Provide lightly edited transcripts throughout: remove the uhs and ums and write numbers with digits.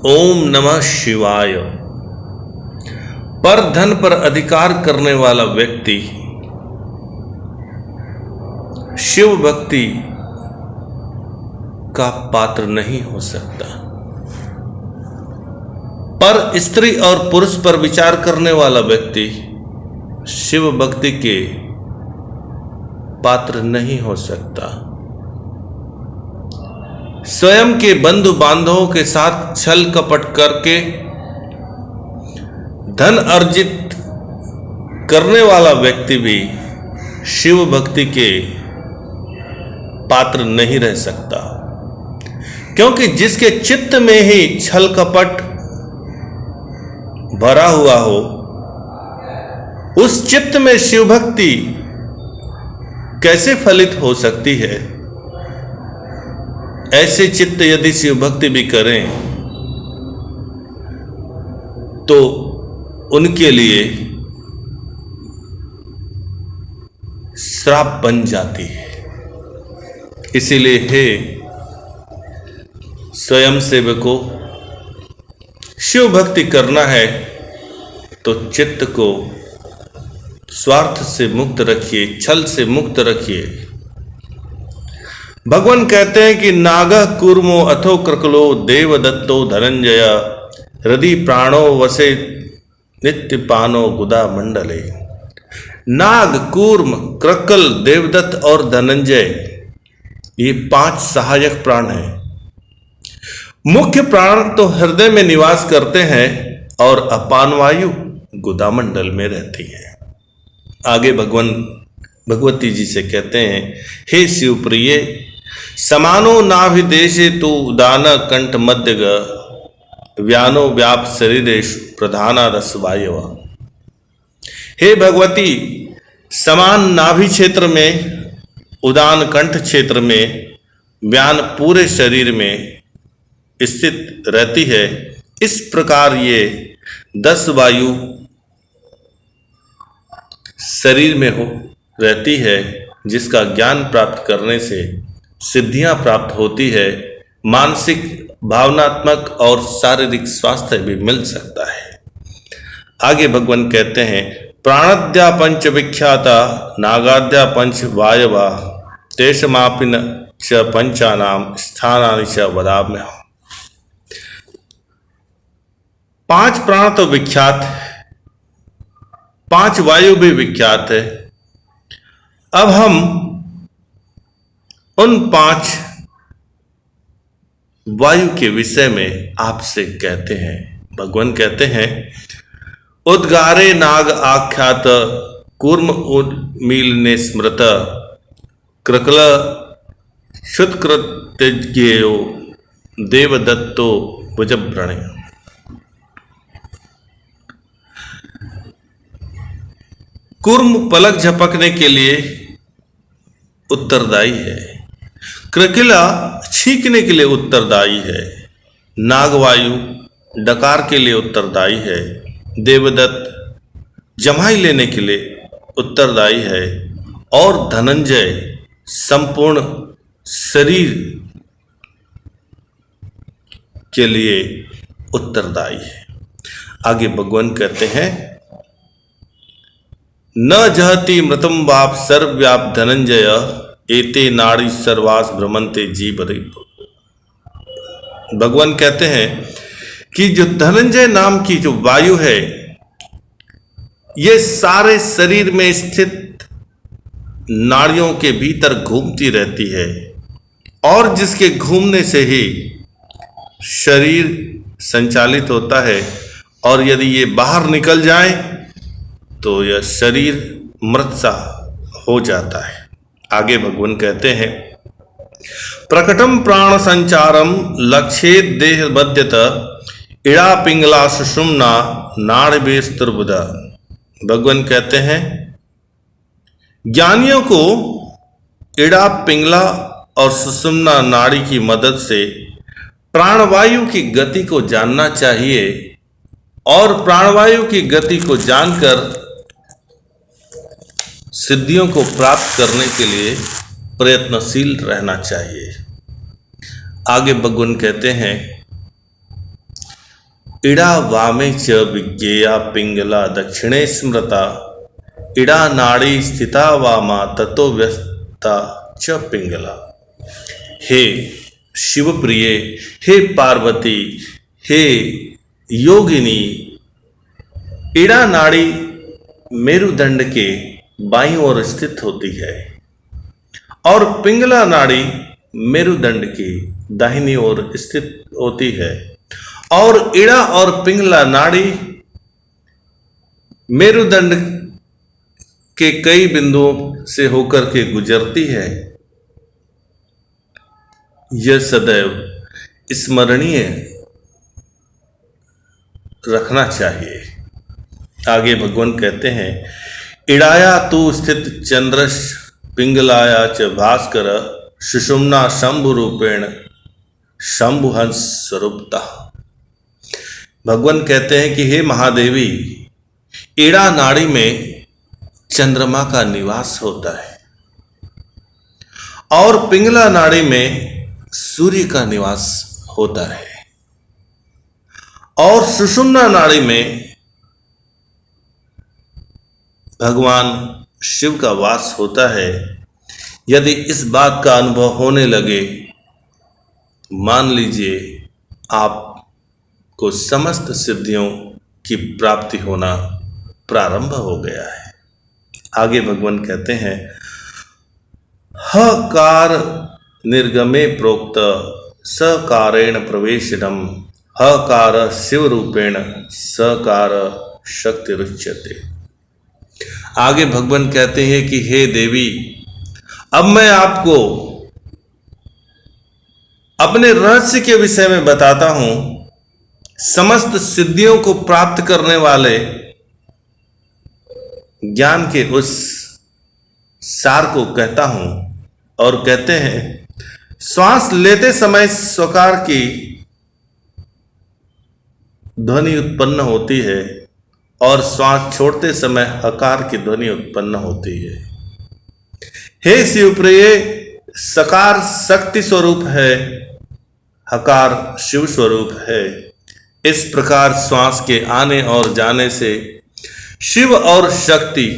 ओम नमः शिवाय। पर धन पर अधिकार करने वाला व्यक्ति शिव भक्ति का पात्र नहीं हो सकता। पर स्त्री और पुरुष पर विचार करने वाला व्यक्ति शिव भक्ति के पात्र नहीं हो सकता। स्वयं के बंधु बांधवों के साथ छल कपट करके धन अर्जित करने वाला व्यक्ति भी शिव भक्ति के पात्र नहीं रह सकता, क्योंकि जिसके चित्त में ही छल कपट भरा हुआ हो, उस चित्त में शिव भक्ति कैसे फलित हो सकती है। ऐसे चित्त यदि शिव भक्ति भी करें तो उनके लिए श्राप बन जाती है। इसीलिए हे स्वयं सेवकों, शिव भक्ति करना है तो चित्त को स्वार्थ से मुक्त रखिए, छल से मुक्त रखिए। भगवान कहते हैं कि नागः कूर्मो अथो कृकलो देवदत्तो धनंजय हृदि प्राणो वसे नित्यपानो गुदा मंडले। नाग, कूर्म, कृकल, देवदत्त और धनंजय ये 5 सहायक प्राण हैं। मुख्य प्राण तो हृदय में निवास करते हैं और अपान वायु गुदा मंडल में रहती है। आगे भगवान भगवती जी से कहते हैं, हे शिवप्रिय, समानो नाभिदेशे तु उदान कंठ मध्य व्यानो व्याप शरीरेषु प्रधाना रस वायव। हे भगवती, समान नाभि क्षेत्र में, उदान कंठ क्षेत्र में, व्यान पूरे शरीर में स्थित रहती है। इस प्रकार ये 10 वायु शरीर में रहती है, जिसका ज्ञान प्राप्त करने से सिद्धियां प्राप्त होती है। मानसिक, भावनात्मक और शारीरिक स्वास्थ्य भी मिल सकता है। आगे भगवान कहते हैं, प्राणाद्या पंच विख्याता नागाद्या पंच वायवा तेषमापिन च पंचानाम स्थानानि च वदाम्यहम्। 5 प्राण तो विख्यात है, 5 वायु भी विख्यात है। अब हम उन 5 वायु के विषय में आपसे कहते हैं। भगवान कहते हैं, उद्गारे नाग आख्यात कूर्म उन्मीलने स्मृत कृकल शुत्कृतज्ञेयो देवदत्तो भुजव्रणे। कूर्म पलक झपकने के लिए उत्तरदायी है, कृकिला छींकने के लिए उत्तरदायी है, नागवायु डकार के लिए उत्तरदायी है, देवदत्त जमाई लेने के लिए उत्तरदायी है और धनंजय संपूर्ण शरीर के लिए उत्तरदायी है। आगे भगवान कहते हैं, न जहति मृतम वाप सर्वव्याप धनंजय एते नाड़ी सर्वास भ्रमंते जीव। भगवान कहते हैं कि जो धनंजय नाम की जो वायु है, ये सारे शरीर में स्थित नाड़ियों के भीतर घूमती रहती है और जिसके घूमने से ही शरीर संचालित होता है, और यदि ये बाहर निकल जाए तो यह शरीर मृत सा हो जाता है। आगे भगवान कहते हैं, प्रकटम प्राण संचारम लक्षेत देह मध्यत इड़ा पिंगला सुषुम्ना नाड़िबेस्तुर्बुध। भगवान कहते हैं, ज्ञानियों को इड़ा, पिंगला और सुषुम्ना नाड़ी की मदद से प्राणवायु की गति को जानना चाहिए और प्राणवायु की गति को जानकर सिद्धियों को प्राप्त करने के लिए प्रयत्नशील रहना चाहिए। आगे भगवान कहते हैं, इड़ा वामे च विज्ञेया पिंगला दक्षिणे स्मृता इड़ा नाड़ी स्थिता वामा ततो व्यस्ता च पिंगला। हे शिवप्रिय, हे पार्वती, हे योगिनी, इड़ा नाड़ी मेरुदंड के बाईं ओर स्थित होती है और पिंगला नाड़ी मेरुदंड की दाहिनी ओर स्थित होती है और इड़ा और पिंगला नाड़ी मेरुदंड के कई बिंदुओं से होकर के गुजरती है। यह सदैव स्मरणीय रखना चाहिए। आगे भगवान कहते हैं, इड़ाया तू स्थित चंद्रश पिंगलाया च भास्कर सुषुम्ना शंभु रूपेण शंभुहंस स्वरूपता। भगवान कहते हैं कि हे महादेवी, इड़ा नाड़ी में चंद्रमा का निवास होता है और पिंगला नाड़ी में सूर्य का निवास होता है और सुषुम्ना नाड़ी में भगवान शिव का वास होता है। यदि इस बात का अनुभव होने लगे, मान लीजिए आपको समस्त सिद्धियों की प्राप्ति होना प्रारंभ हो गया है। आगे भगवान कहते हैं, हकार निर्गमे प्रोक्त सकारेण प्रवेशनम हकार शिव रूपेण सकार शक्ति रुच्यते। आगे भगवान कहते हैं कि हे देवी, अब मैं आपको अपने रहस्य के विषय में बताता हूं। समस्त सिद्धियों को प्राप्त करने वाले ज्ञान के उस सार को कहता हूं और कहते हैं, श्वास लेते समय स्वकार की ध्वनि उत्पन्न होती है और श्वास छोड़ते समय हकार की ध्वनि उत्पन्न होती है। हे शिवप्रिय, सकार शक्ति स्वरूप है, हकार शिव स्वरूप है। इस प्रकार श्वास के आने और जाने से शिव और शक्ति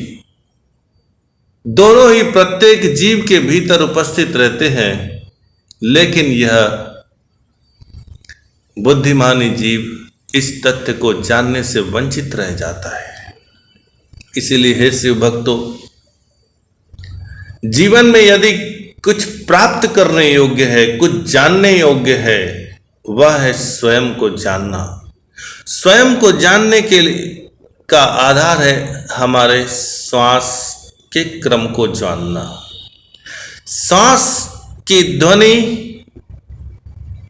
दोनों ही प्रत्येक जीव के भीतर उपस्थित रहते हैं, लेकिन यह बुद्धिमानी जीव इस तथ्य को जानने से वंचित रह जाता है। इसीलिए हे शिव भक्तों, जीवन में यदि कुछ प्राप्त करने योग्य है, कुछ जानने योग्य है, वह है स्वयं को जानना। स्वयं को जानने के लिए का आधार है हमारे श्वास के क्रम को जानना, सांस की ध्वनि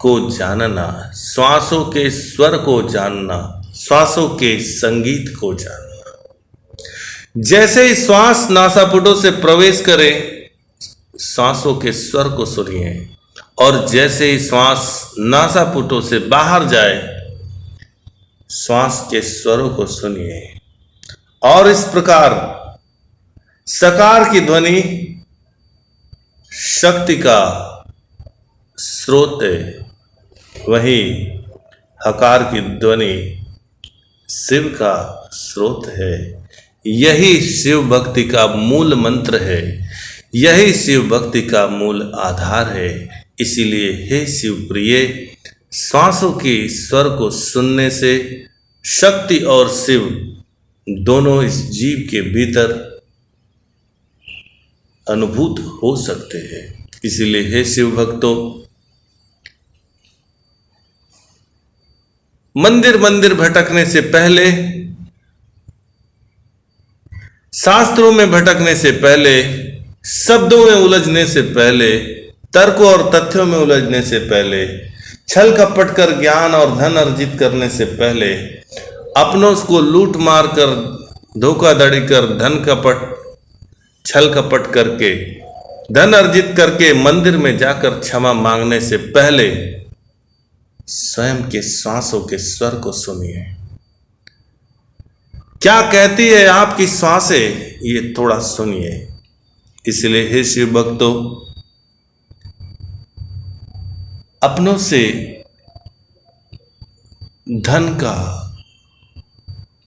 को जानना, श्वासों के स्वर को जानना, श्वासों के संगीत को जानना। जैसे ही श्वास नासापुटों से प्रवेश करे, श्वासों के स्वर को सुनिए और जैसे ही श्वास नासापुटों से बाहर जाए, श्वास के स्वरों को सुनिए। और इस प्रकार सकार की ध्वनि शक्ति का स्रोत है, वही हकार की ध्वनि शिव का स्रोत है। यही शिव भक्ति का मूल मंत्र है, यही शिव भक्ति का मूल आधार है। इसीलिए हे शिव प्रिय, श्वासों के स्वर को सुनने से शक्ति और शिव दोनों इस जीव के भीतर अनुभूत हो सकते हैं। इसीलिए हे शिव भक्तों, मंदिर मंदिर भटकने से पहले, शास्त्रों में भटकने से पहले, शब्दों में उलझने से पहले, तर्कों और तथ्यों में उलझने से पहले, छल कपट कर ज्ञान और धन अर्जित करने से पहले, अपनों को लूट मार कर, धोखाधड़ी कर, धन कपट छल कपट करके धन अर्जित करके मंदिर में जाकर क्षमा मांगने से पहले स्वयं के श्वासों के स्वर को सुनिए। क्या कहती है आपकी श्वासें, ये थोड़ा सुनिए। इसलिए हे शिव भक्तों, अपनों से धन का